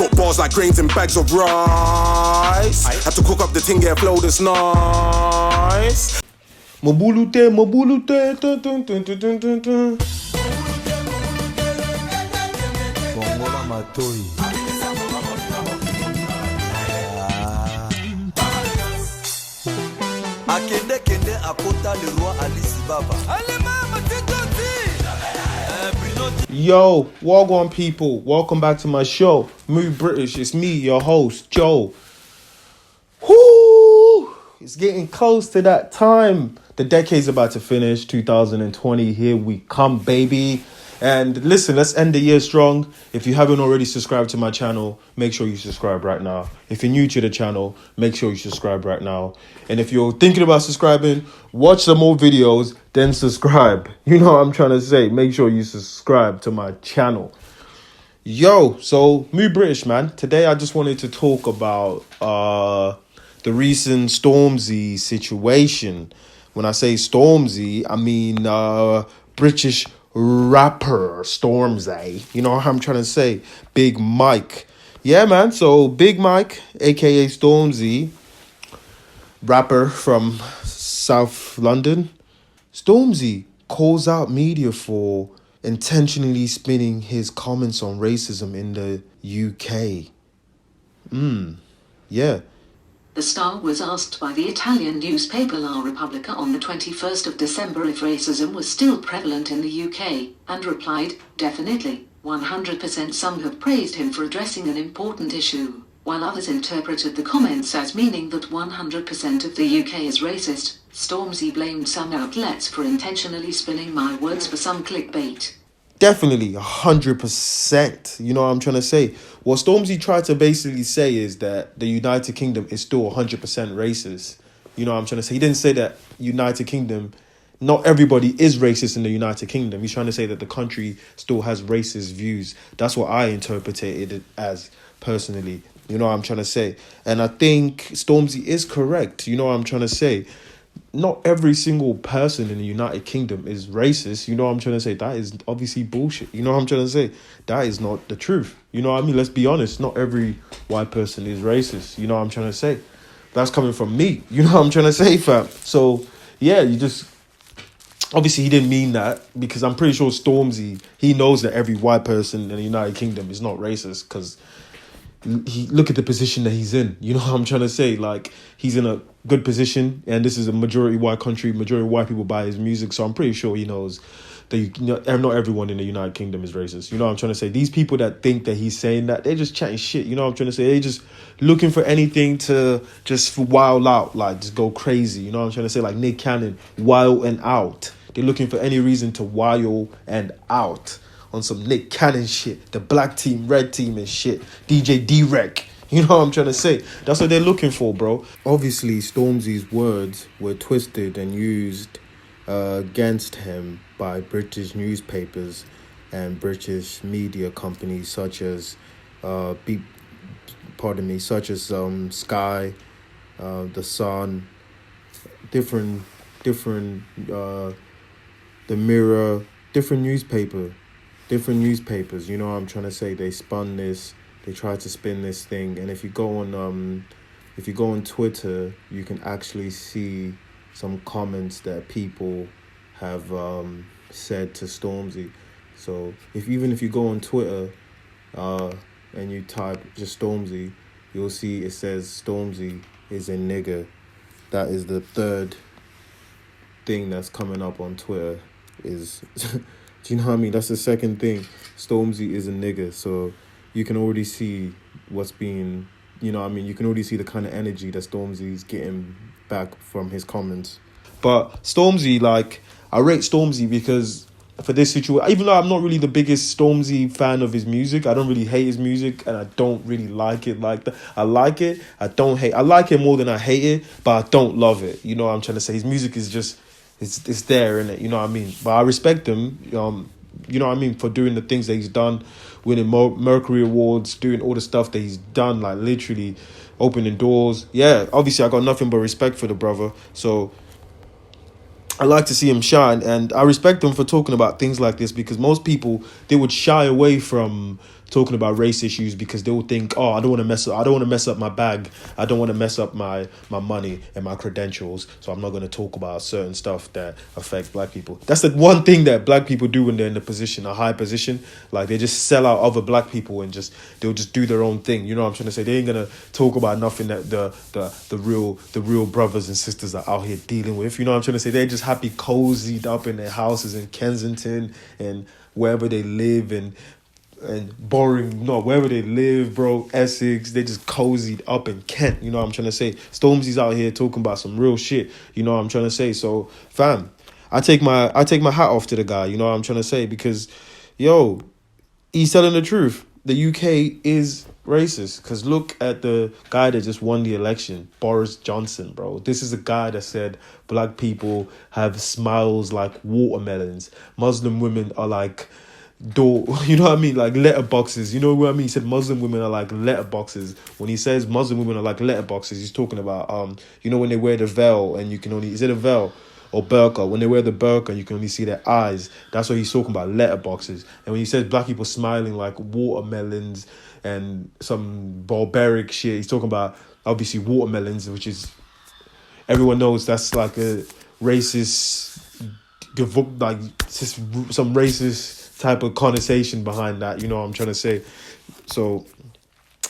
Got bars like grains in bags of rice. Had to cook up the thing, yeah, flow this nice. Mobulute, mobulute, dun dun dun dun dun dun dun. Bongola Matoi. Akende kende akota le roi Alice Baba. Yo, wagwan people, welcome back to my show. Move British, it's me, your host, Joe. Whoo! It's getting close to that time. The decade's about to finish, 2020, here we come, baby. And listen, let's end the year strong. If you haven't already subscribed to my channel, make sure you subscribe right now. If you're new to the channel, make sure you subscribe right now. And if you're thinking about subscribing, watch some more videos, then subscribe. You know what I'm trying to say. Make sure you subscribe to my channel. Yo, so Move British, man. Today I just wanted to talk about the recent Stormzy situation. When I say Stormzy, I mean British rapper Stormzy. You know what I'm trying to say? Big Mike. Yeah, man. So Big Mike, aka Stormzy, rapper from South London. Stormzy calls out media for intentionally spinning his comments on racism in the UK. Yeah. The Star was asked by the Italian newspaper La Repubblica on the 21st of December if racism was still prevalent in the UK, and replied, "Definitely, 100%." Some have praised him for addressing an important issue, while others interpreted the comments as meaning that 100% of the UK is racist. Stormzy blamed some outlets for intentionally spinning my words for some clickbait. Definitely, 100%. You know what I'm trying to say? What Stormzy tried to basically say is that the United Kingdom is still 100% racist. You know what I'm trying to say? He didn't say that United Kingdom, not everybody is racist in the United Kingdom. He's trying to say that the country still has racist views. That's what I interpreted it as personally. You know what I'm trying to say? And I think Stormzy is correct. You know what I'm trying to say? Not every single person in the United Kingdom is racist. You know what I'm trying to say? That is obviously bullshit. You know what I'm trying to say? That is not the truth. You know what I mean? Let's be honest. Not every white person is racist. You know what I'm trying to say? That's coming from me. You know what I'm trying to say, fam? So, yeah, you just... Obviously, he didn't mean that because I'm pretty sure Stormzy, he knows that every white person in the United Kingdom is not racist because... look at the position that he's in. You know what I'm trying to say? Like, he's in a good position, and this is a majority white country. Majority white people buy his music, so I'm pretty sure he knows that not everyone in the United Kingdom is racist. You know what I'm trying to say? These people that think that he's saying that, they're just chatting shit. You know what I'm trying to say? They're just looking for anything to just wild out, like just go crazy. You know what I'm trying to say? Like Nick Cannon, wild and out. They're looking for any reason to wild and out. On some Nick Cannon shit, the black team, red team and shit, DJ D-Rec. You know what I'm trying to say? That's what they're looking for, bro. Obviously, Stormzy's words were twisted and used against him by British newspapers and British media companies such as, such as Sky, The Sun, different, The Mirror, different newspapers, you know what I'm trying to say? They spun this, they tried to spin this thing, and if you go on Twitter, you can actually see some comments that people have said to Stormzy. So even if you go on Twitter and you type just Stormzy, you'll see it says Stormzy is a nigger. That is the third thing that's coming up on Twitter is do you know what I mean? That's the second thing. Stormzy is a nigger. So you can already see what's being, you know what I mean? You can already see the kind of energy that Stormzy's getting back from his comments. But Stormzy, like, I rate Stormzy because for this situation, even though I'm not really the biggest Stormzy fan of his music, I don't really hate his music and I don't really like it like that. I like it. I don't hate. I like it more than I hate it, but I don't love it. You know what I'm trying to say? His music is just... It's there, innit? You know what I mean? But I respect him, you know what I mean, for doing the things that he's done, winning Mercury Awards, doing all the stuff that he's done, like literally opening doors. Yeah, obviously I got nothing but respect for the brother. So I like to see him shine, and I respect him for talking about things like this because most people, they would shy away from talking about race issues because they'll think, oh, I don't want to mess up my bag. I don't want to mess up my money and my credentials. So I'm not going to talk about certain stuff that affect black people. That's the one thing that black people do when they're in a high position. Like they just sell out other black people and they'll just do their own thing. You know what I'm trying to say? They ain't gonna talk about nothing that the real brothers and sisters are out here dealing with. You know what I'm trying to say? They're just happy cozied up in their houses in Kensington and wherever they live and wherever they live, bro, Essex, they just cozied up in Kent, you know what I'm trying to say? Stormzy's out here talking about some real shit, you know what I'm trying to say? So, fam, I take my hat off to the guy, you know what I'm trying to say? Because, yo, he's telling the truth. The UK is racist. Because look at the guy that just won the election, Boris Johnson, bro. This is a guy that said black people have smiles like watermelons. Muslim women are like you know what I mean, like letterboxes. You know what I mean? He said Muslim women are like letterboxes. When he says Muslim women are like letterboxes, he's talking about you know, when they wear the veil and you can only, is it a veil or burqa? When they wear the burqa, you can only see their eyes. That's what he's talking about, letterboxes. And when he says black people smiling like watermelons and some barbaric shit, he's talking about obviously watermelons, which is, everyone knows that's like a racist, like just some racist type of connotation behind that, you know what I'm trying to say? So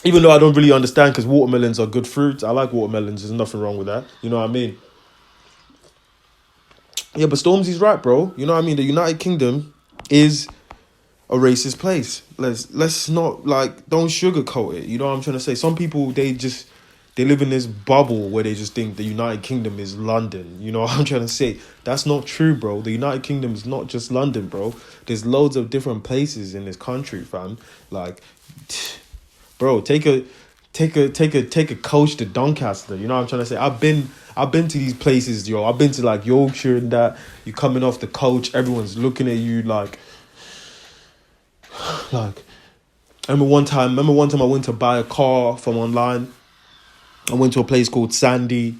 even though I don't really understand, because watermelons are good fruits, I like watermelons, there's nothing wrong with that, you know what I mean? Yeah, but Stormzy's right, bro. You know what I mean? The United Kingdom is a racist place. Let's not, like, don't sugarcoat it, you know what I'm trying to say? Some people, they live in this bubble where they just think the United Kingdom is London. You know what I'm trying to say? That's not true, bro. The United Kingdom is not just London, bro. There's loads of different places in this country, fam. Like, bro, take a coach to Doncaster. You know what I'm trying to say? I've been to these places, yo. I've been to like Yorkshire and that. You're coming off the coach, everyone's looking at you like. I remember one time I went to buy a car from online. I went to a place called Sandy.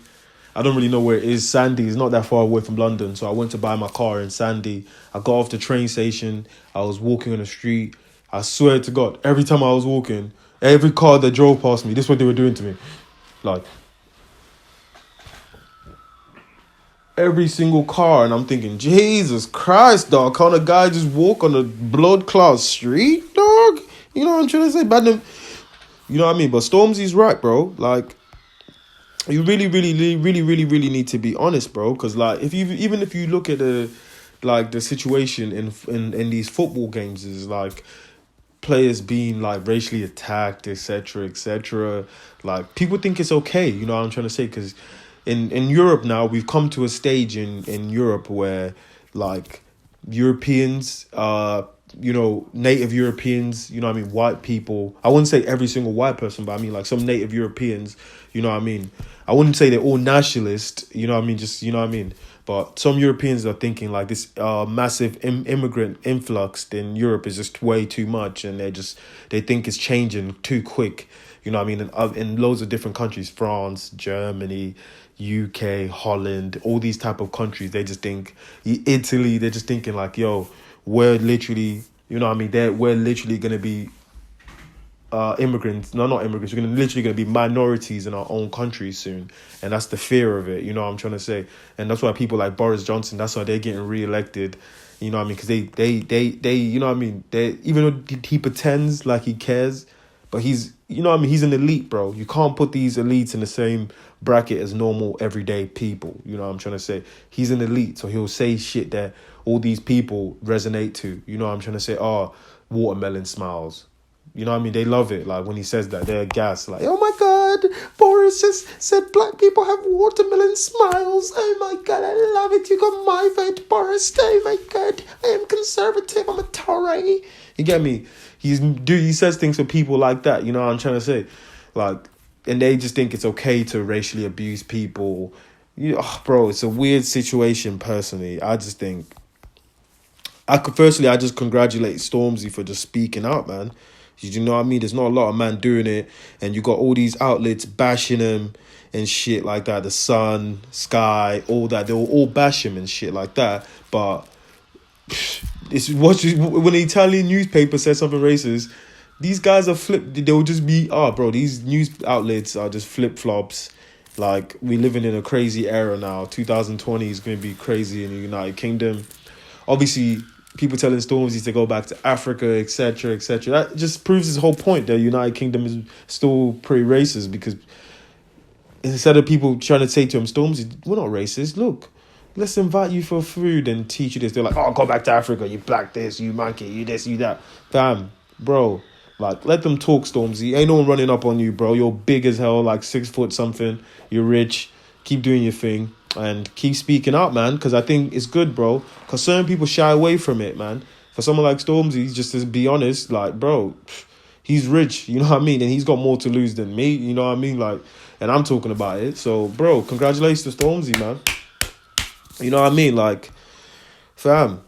I don't really know where it is. Sandy is not that far away from London. So I went to buy my car in Sandy. I got off the train station. I was walking on the street. I swear to God, every time I was walking, every car that drove past me, this is what they were doing to me. Like, every single car. And I'm thinking, Jesus Christ, dog. Can't a guy just walk on a blood-clot street, dog? You know what I'm trying to say? You know what I mean? But Stormzy's right, bro. Like, you really need to be honest, bro. Because like, even if you look at the situation in these football games, is like players being like racially attacked, etc. Like, people think it's okay. You know what I'm trying to say? Because in Europe now, we've come to a stage in Europe where like Europeans, you know, native Europeans, you know what I mean, white people. I wouldn't say every single white person, but I mean like some native Europeans, you know what I mean. I wouldn't say they're all nationalist, you know what I mean, just, you know what I mean. But some Europeans are thinking like this massive immigrant influx in Europe is just way too much, and they think it's changing too quick, you know what I mean. In loads of different countries, France, Germany, UK, Holland, all these type of countries, they just think, Italy, they're just thinking like, yo, we're literally, you know what I mean, we're literally going to be immigrants, not immigrants, we're literally going to be minorities in our own country soon. And that's the fear of it, you know what I'm trying to say. And that's why people like Boris Johnson, that's why they're getting re-elected, you know what I mean, because they you know what I mean, even though he pretends like he cares, but he's, you know what I mean, he's an elite, bro. You can't put these elites in the same bracket as normal everyday people, you know what I'm trying to say. He's an elite, so he'll say shit that all these people resonate to, you know what I'm trying to say. Oh, watermelon smiles, you know what I mean, they love it. Like when he says that, they're gassed, like, oh my God, Boris just said black people have watermelon smiles. Oh my God, I love it. You got my vote, Boris. Oh my God, I am conservative, I'm a Tory. You get me? He says things for people like that, you know what I'm trying to say. Like, and they just think it's okay to racially abuse people. Bro, it's a weird situation. Personally, I just think I just congratulate Stormzy for just speaking out, man. You know what I mean? There's not a lot of man doing it, and you got all these outlets bashing him and shit like that. The Sun, Sky, all that, they will all bash him and shit like that. But when the Italian newspaper says something racist, these guys are they'll just be, bro, these news outlets are just flip-flops. Like, we're living in a crazy era now. 2020 is going to be crazy in the United Kingdom. Obviously, people telling Stormzy to go back to Africa, etc., etc. That just proves his whole point that United Kingdom is still pretty racist, because instead of people trying to say to him, Stormzy, we're not racist. Look, let's invite you for food and teach you this. They're like, oh, go back to Africa. You black this, you monkey, you this, you that. Fam, bro, like, let them talk, Stormzy. Ain't no one running up on you, bro. You're big as hell, like 6 foot something. You're rich. Keep doing your thing. And keep speaking out, man, because I think it's good, bro. Because certain people shy away from it, man. For someone like Stormzy, just to be honest, like, bro, he's rich, you know what I mean? And he's got more to lose than me, you know what I mean? Like, and I'm talking about it. So, bro, congratulations to Stormzy, man. You know what I mean? Like, fam,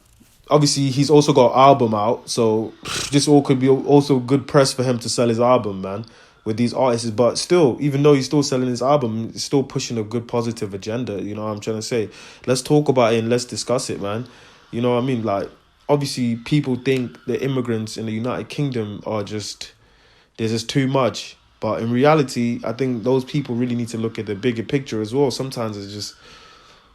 obviously he's also got an album out. So, this all could be also good press for him to sell his album, man, with these artists. But still, even though he's still selling his album, he's still pushing a good positive agenda. You know what I'm trying to say? Let's talk about it and let's discuss it, man. You know what I mean? Like, obviously people think the immigrants in the United Kingdom are just, there's just too much. But in reality, I think those people really need to look at the bigger picture as well. Sometimes it's just,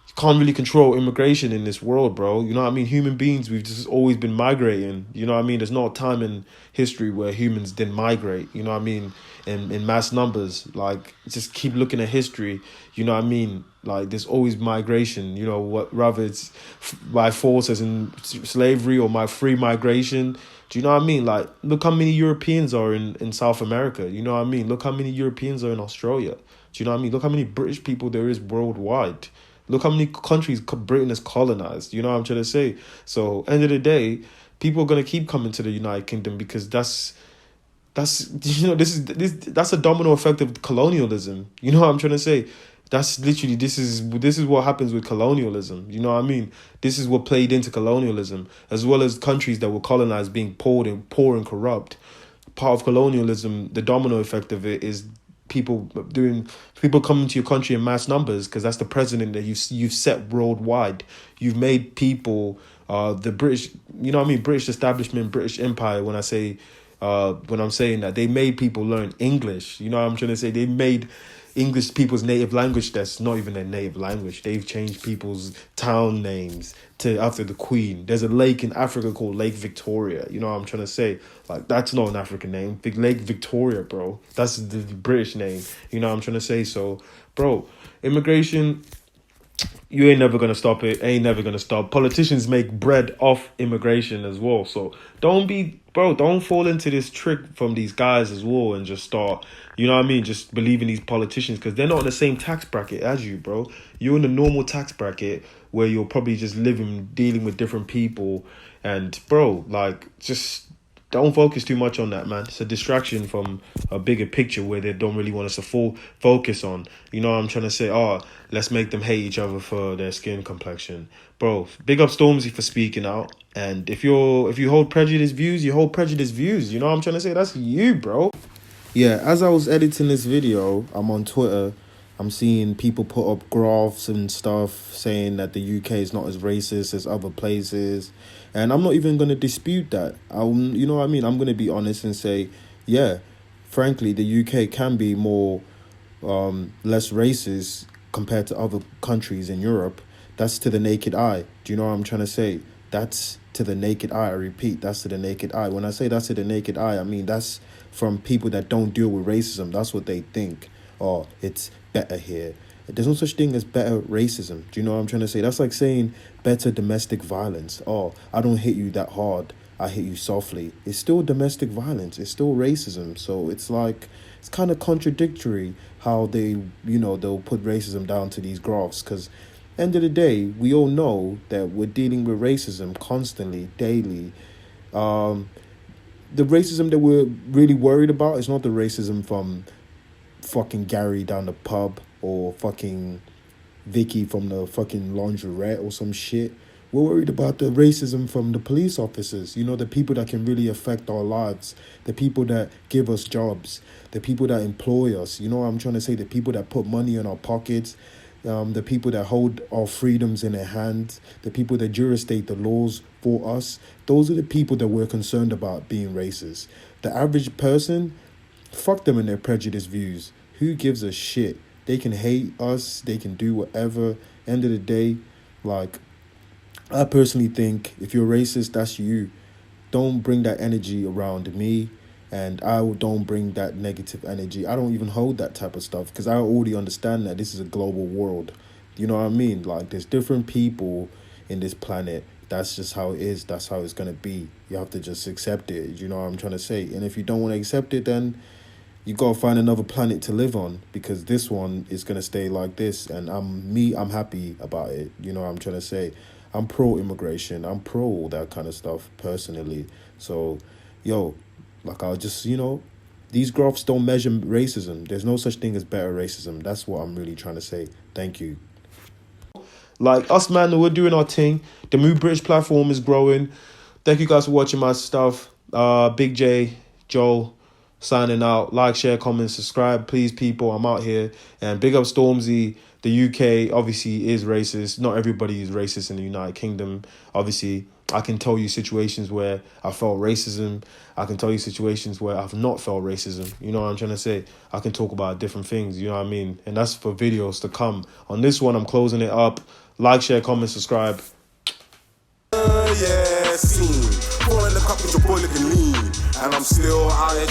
you can't really control immigration in this world, bro. You know what I mean? Human beings, we've just always been migrating. You know what I mean? There's not a time in history where humans didn't migrate. You know what I mean? In mass numbers. Like, just keep looking at history. You know what I mean? Like, there's always migration. You know, rather it's by force as in slavery or my free migration. Do you know what I mean? Like, look how many Europeans are in South America. You know what I mean? Look how many Europeans are in Australia. Do you know what I mean? Look how many British people there is worldwide. Look how many countries Britain has colonized. You know what I'm trying to say? So, end of the day, people are going to keep coming to the United Kingdom because that's you know, that's a domino effect of colonialism. You know what I'm trying to say? That's literally, this is what happens with colonialism. You know what I mean? This is what played into colonialism, as well as countries that were colonized being poor and corrupt. Part of colonialism, the domino effect of it is people coming to your country in mass numbers, because that's the precedent that you've set worldwide. You've made people, the British, you know what I mean, British establishment, British Empire. When I'm saying that, they made people learn English. You know what I'm trying to say? They made English people's native language that's not even their native language. They've changed people's town names to after the Queen. There's a lake in Africa called Lake Victoria. You know what I'm trying to say? Like, that's not an African name. Lake Victoria, bro. That's the British name. You know what I'm trying to say? So, bro, immigration, you ain't never going to stop it. Ain't never going to stop. Politicians make bread off immigration as well. So don't fall into this trick from these guys as well and just start, you know what I mean, just believe in these politicians, because they're not in the same tax bracket as you, bro. You're in the normal tax bracket where you're probably just dealing with different people. And, bro, like, just don't focus too much on that, man. It's a distraction from a bigger picture where they don't really want us to focus on. You know what I'm trying to say? Let's make them hate each other for their skin complexion. Bro, big up Stormzy for speaking out. And if you hold prejudiced views, you hold prejudiced views. You know what I'm trying to say? That's you, bro. Yeah, as I was editing this video, I'm on Twitter. I'm seeing people put up graphs and stuff saying that the UK is not as racist as other places. And I'm not even going to dispute that. You know what I mean? I'm going to be honest and say, yeah, frankly, the UK can be more less racist compared to other countries in Europe. That's to the naked eye. Do you know what I'm trying to say? That's to the naked eye. I repeat, that's to the naked eye. When I say that's to the naked eye, I mean that's from people that don't deal with racism. That's what they think. Oh, it's better here. There's no such thing as better racism. Do you know what I'm trying to say? That's like saying better domestic violence. Oh, I don't hit you that hard. I hit you softly. It's still domestic violence. It's still racism. So it's like, it's kind of contradictory how they, you know, they'll put racism down to these graphs, because end of the day, we all know that we're dealing with racism constantly, daily. The racism that we're really worried about is not the racism from fucking Gary down the pub or fucking Vicky from the fucking laundrette or some shit. We're worried about the racism from the police officers, you know, the people that can really affect our lives, the people that give us jobs, the people that employ us, you know what I'm trying to say, the people that put money in our pockets, the people that hold our freedoms in their hands, the people that juristate the laws for us. Those are the people that we're concerned about being racist. The average person, fuck them and their prejudiced views. Who gives a shit? They can hate us. They can do whatever. End of the day, like, I personally think if you're racist, that's you. Don't bring that energy around me, and don't bring that negative energy. I don't even hold that type of stuff because I already understand that this is a global world. You know what I mean? Like, there's different people in this planet. That's just how it is. That's how it's going to be. You have to just accept it. You know what I'm trying to say? And if you don't want to accept it, then you got to find another planet to live on, because this one is going to stay like this. And I'm happy about it. You know what I'm trying to say? I'm pro-immigration. I'm pro all that kind of stuff personally. So, yo, like, I'll just, these graphs don't measure racism. There's no such thing as better racism. That's what I'm really trying to say. Thank you. Like, us, man, we're doing our thing. The Move British platform is growing. Thank you guys for watching my stuff. Big J, Joel, signing out. Like, share, comment, subscribe. Please, people, I'm out here. And big up Stormzy. The UK obviously is racist. Not everybody is racist in the United Kingdom. Obviously, I can tell you situations where I felt racism. I can tell you situations where I've not felt racism. You know what I'm trying to say? I can talk about different things, you know what I mean? And that's for videos to come. On this one, I'm closing it up. Like, share, comment, subscribe. Yeah, scene. Pouring the cup with your boy looking lean. And I'm still out here